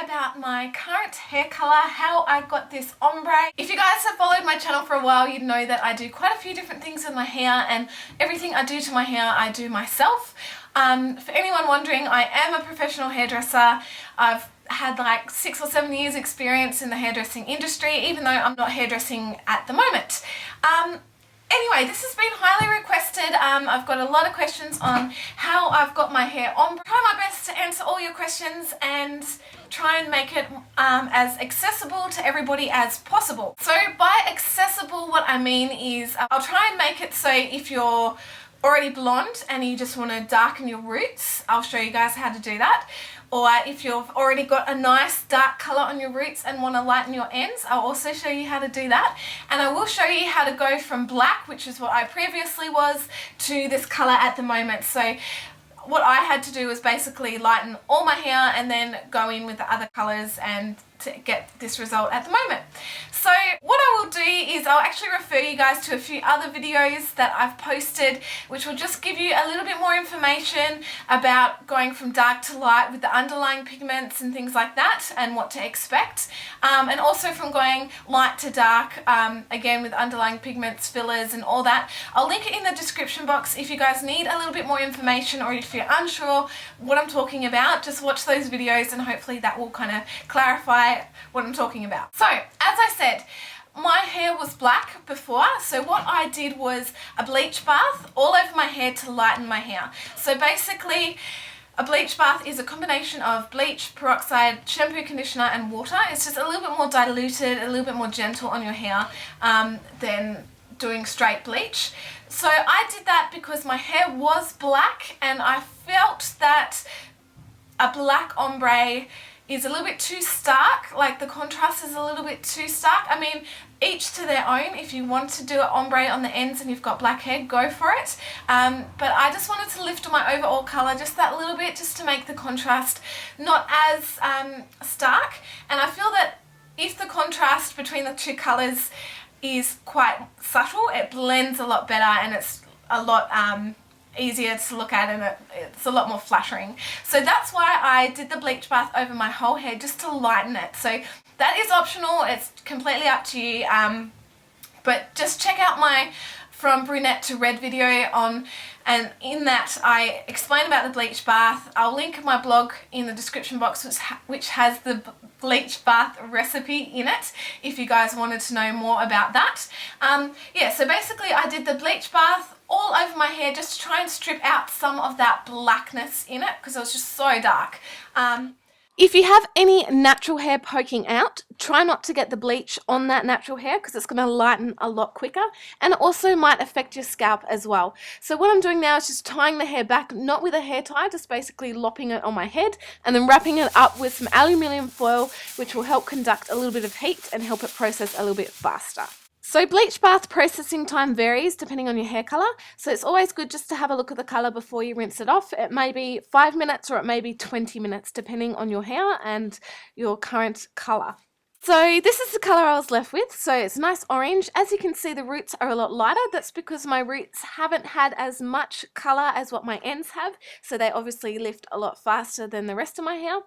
about my current hair color, how I got this ombre. If you guys have followed my channel for a while, you'd know that I do quite a few different things with my hair, and everything I do to my hair I do myself. For anyone wondering, I am a professional hairdresser. I've had like 6 or 7 years experience in the hairdressing industry, even though I'm not hairdressing at the moment. Anyway, this has been highly requested. I've got a lot of questions on how I've got my hair ombre. Try my best to answer all your questions and try and make it as accessible to everybody as possible. So by accessible, what I mean is I'll try and make it so if you're already blonde and you just want to darken your roots, I'll show you guys how to do that. Or if you've already got a nice dark colour on your roots and want to lighten your ends, I'll also show you how to do that. And I will show you how to go from black, which is what I previously was, to this colour at the moment. So what I had to do was basically lighten all my hair and then go in with the other colours and to get this result at the moment. So what I will do is I'll actually refer you guys to a few other videos that I've posted, which will just give you a little bit more information about going from dark to light with the underlying pigments and things like that, and what to expect. And also from going light to dark, again with underlying pigments, fillers and all that. I'll link it in the description box if you guys need a little bit more information, or if you're unsure what I'm talking about, just watch those videos and hopefully that will kind of clarify what I'm talking about. So, as I said, my hair was black before, so what I did was a bleach bath all over my hair to lighten my hair. So basically, a bleach bath is a combination of bleach, peroxide, shampoo, conditioner and water. It's just a little bit more diluted, a little bit more gentle on your hair than doing straight bleach. So I did that because my hair was black and I felt that a black ombre is a little bit too stark, like the contrast is a little bit too stark. I mean, each to their own. If you want to do an ombre on the ends and you've got black hair, go for it. But I just wanted to lift my overall colour just that little bit, just to make the contrast not as stark. And I feel that if the contrast between the two colours is quite subtle, it blends a lot better and it's a lot easier to look at, and it's a lot more flattering. So that's why I did the bleach bath over my whole hair, just to lighten it. So that is optional, it's completely up to you, but just check out my from brunette to red video and in that I explain about the bleach bath. I'll link my blog in the description box, which has the bleach bath recipe in it, if you guys wanted to know more about that. Yeah, so basically I did the bleach bath all over my hair just to try and strip out some of that blackness in it, because it was just so dark. If you have any natural hair poking out, try not to get the bleach on that natural hair, because it's going to lighten a lot quicker, and it also might affect your scalp as well. So what I'm doing now is just tying the hair back, not with a hair tie, just basically lopping it on my head and then wrapping it up with some aluminium foil, which will help conduct a little bit of heat and help it process a little bit faster. So bleach bath processing time varies depending on your hair colour, so it's always good just to have a look at the colour before you rinse it off. It may be 5 minutes or it may be 20 minutes depending on your hair and your current colour. So this is the colour I was left with, so it's nice orange. As you can see, the roots are a lot lighter. That's because my roots haven't had as much colour as what my ends have, so they obviously lift a lot faster than the rest of my hair.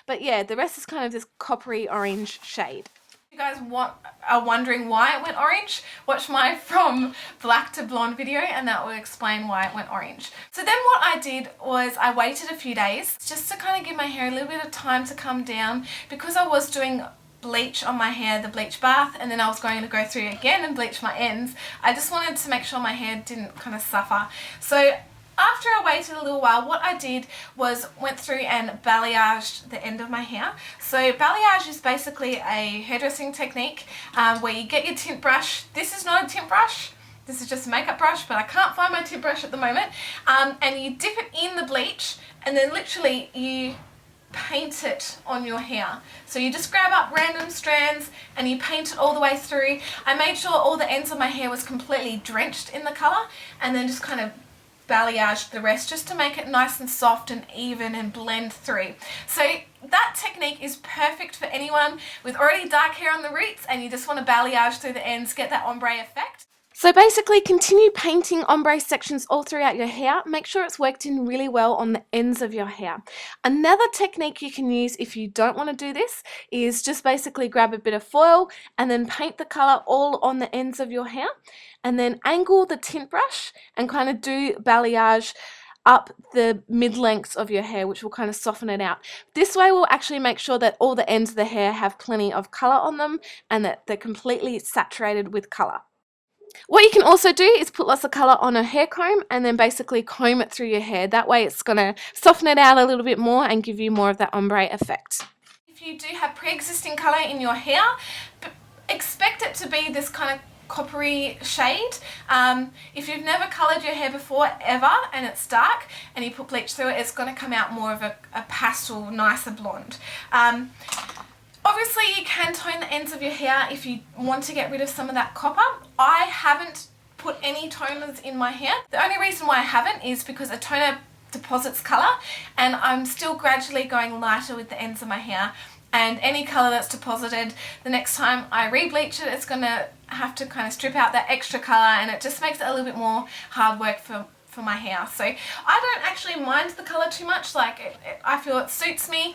But yeah, the rest is kind of this coppery orange shade. If you guys are wondering why it went orange, watch my from black to blonde video and that will explain why it went orange. So then what I did was I waited a few days just to kind of give my hair a little bit of time to come down, because I was doing bleach on my hair, the bleach bath, and then I was going to go through again and bleach my ends. I just wanted to make sure my hair didn't kind of suffer. So after I waited a little while, what I did was went through and balayaged the end of my hair. So balayage is basically a hairdressing technique where you get your tint brush. This is not a tint brush, this is just a makeup brush, but I can't find my tint brush at the moment. And you dip it in the bleach and then literally you paint it on your hair. So you just grab up random strands and you paint it all the way through. I made sure all the ends of my hair was completely drenched in the colour, and then just kind of balayaged the rest just to make it nice and soft and even and blend through. So that technique is perfect for anyone with already dark hair on the roots and you just want to balayage through the ends, get that ombre effect. So basically, continue painting ombre sections all throughout your hair. Make sure it's worked in really well on the ends of your hair. Another technique you can use if you don't want to do this is just basically grab a bit of foil and then paint the color all on the ends of your hair, and then angle the tint brush and kind of do balayage up the mid-lengths of your hair, which will kind of soften it out. This way will actually make sure that all the ends of the hair have plenty of color on them and that they're completely saturated with color. What you can also do is put lots of colour on a hair comb and then basically comb it through your hair. That way it's going to soften it out a little bit more and give you more of that ombre effect. If you do have pre-existing colour in your hair, expect it to be this kind of coppery shade. If you've never coloured your hair before ever and it's dark and you put bleach through it, it's going to come out more of a pastel, nicer blonde. Obviously you can tone the ends of your hair if you want to get rid of some of that copper. I haven't put any toners in my hair. The only reason why I haven't is because a toner deposits colour, and I'm still gradually going lighter with the ends of my hair, and any colour that's deposited, the next time I re-bleach it, it's going to have to kind of strip out that extra colour, and it just makes it a little bit more hard work for my hair. So I don't actually mind the colour too much, like I feel it suits me,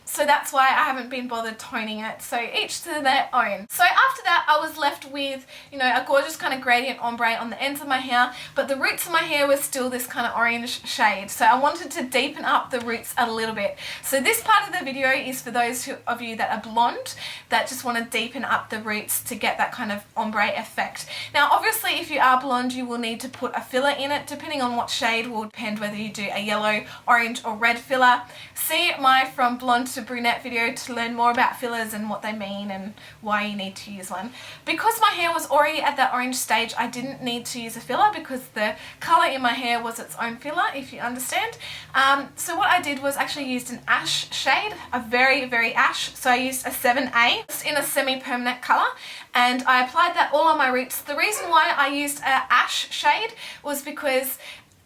so that's why I haven't been bothered toning it. So each to their own. So after that I was left with, you know, a gorgeous kind of gradient ombre on the ends of my hair, but the roots of my hair was still this kind of orange shade, so I wanted to deepen up the roots a little bit. So this part of the video is for those of you that are blonde that just want to deepen up the roots to get that kind of ombre effect. Now obviously if you are blonde you will need to put a filler in it. Depending on what shade will depend whether you do a yellow, orange or red filler. See my From Blonde to Brunette video to learn more about fillers and what they mean and why you need to use one. Because my hair was already at that orange stage, I didn't need to use a filler because the colour in my hair was its own filler, if you understand. So what I did was actually used an ash shade, a very, very ash. So I used a 7A just in a semi-permanent colour, and I applied that all on my roots. The reason why I used an ash shade was because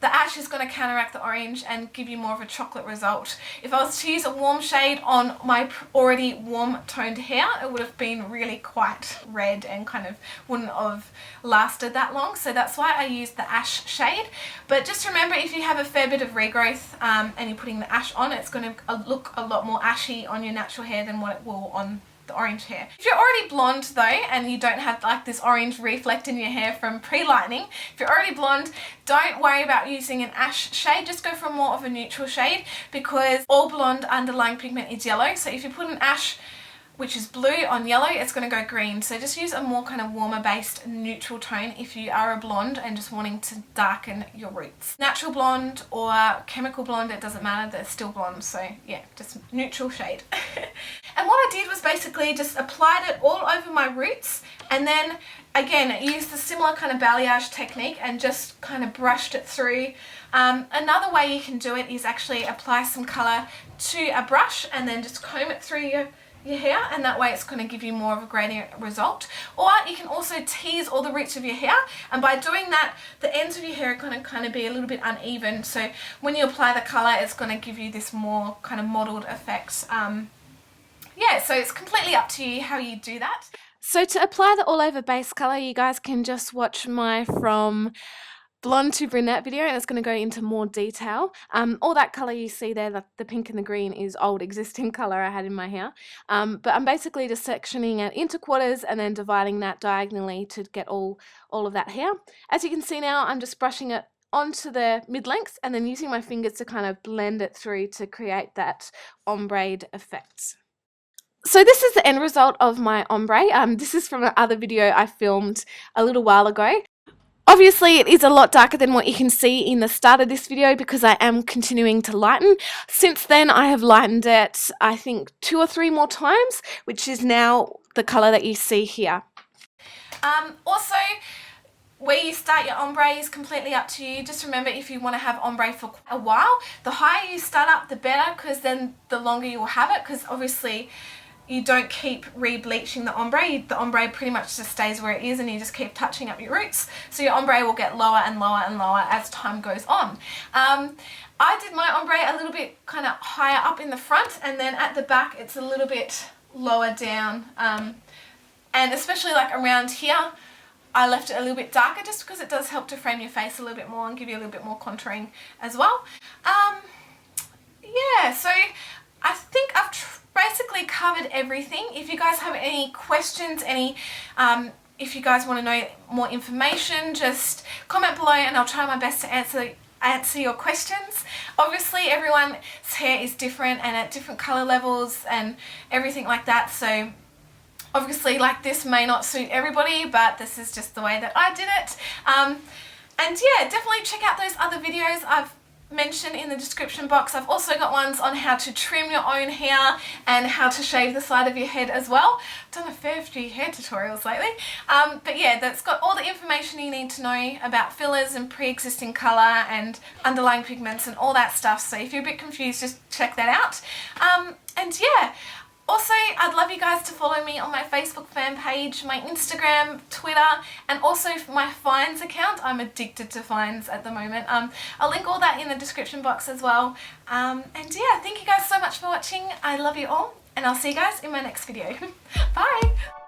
the ash is going to counteract the orange and give you more of a chocolate result. If I was to use a warm shade on my already warm toned hair, it would have been really quite red and kind of wouldn't have lasted that long. So that's why I used the ash shade. But just remember, if you have a fair bit of regrowth and you're putting the ash on, it's going to look a lot more ashy on your natural hair than what it will on the orange hair. If you're already blonde though and you don't have like this orange reflect in your hair from pre-lightening, if you're already blonde, don't worry about using an ash shade, just go for more of a neutral shade because all blonde underlying pigment is yellow. So if you put an ash which is blue on yellow, it's going to go green. So just use a more kind of warmer based neutral tone if you are a blonde and just wanting to darken your roots. Natural blonde or chemical blonde, it doesn't matter, they're still blonde. So yeah, just neutral shade. And what I did was basically just applied it all over my roots, and then again used a similar kind of balayage technique and just kind of brushed it through. Another way you can do it is actually apply some colour to a brush and then just comb it through your hair, and that way it's going to give you more of a gradient result. Or you can also tease all the roots of your hair, and by doing that the ends of your hair are going to kind of be a little bit uneven, so when you apply the colour it's going to give you this more kind of modelled effect. Yeah, so it's completely up to you how you do that. So to apply the all over base colour, you guys can just watch my From Blonde to Brunette video, and it's going to go into more detail. All that colour you see there, the pink and the green, is old existing colour I had in my hair. But I'm basically just sectioning it into quarters and then dividing that diagonally to get all of that hair. As you can see now, I'm just brushing it onto the mid-lengths and then using my fingers to kind of blend it through to create that ombre effect. So this is the end result of my ombre. This is from another video I filmed a little while ago. Obviously it is a lot darker than what you can see in the start of this video because I am continuing to lighten. Since then I have lightened it I think 2 or 3 more times, which is now the colour that you see here. Also, where you start your ombre is completely up to you. Just remember, if you want to have ombre for a while, the higher you start up the better, because then the longer you will have it, because obviously you don't keep re-bleaching the ombre. The ombre pretty much just stays where it is and you just keep touching up your roots. So your ombre will get lower and lower and lower as time goes on. I did my ombre a little bit kind of higher up in the front, and then at the back it's a little bit lower down. And especially like around here, I left it a little bit darker just because it does help to frame your face a little bit more and give you a little bit more contouring as well. Yeah, so I think I've basically covered everything. If you guys have any questions, if you guys want to know more information, just comment below and I'll try my best to answer your questions. Obviously everyone's hair is different and at different colour levels and everything like that, so obviously like this may not suit everybody, but this is just the way that I did it. And yeah, definitely check out those other videos I've mentioned in the description box. I've also got ones on how to trim your own hair and how to shave the side of your head as well. I've done a fair few hair tutorials lately. But yeah, that's got all the information you need to know about fillers and pre-existing colour and underlying pigments and all that stuff. So if you're a bit confused, just check that out. And yeah, also, I'd love you guys to follow me on my Facebook fan page, my Instagram, Twitter, and also my Finds account. I'm addicted to Finds at the moment. I'll link all that in the description box as well. And yeah, thank you guys so much for watching. I love you all, and I'll see you guys in my next video. Bye!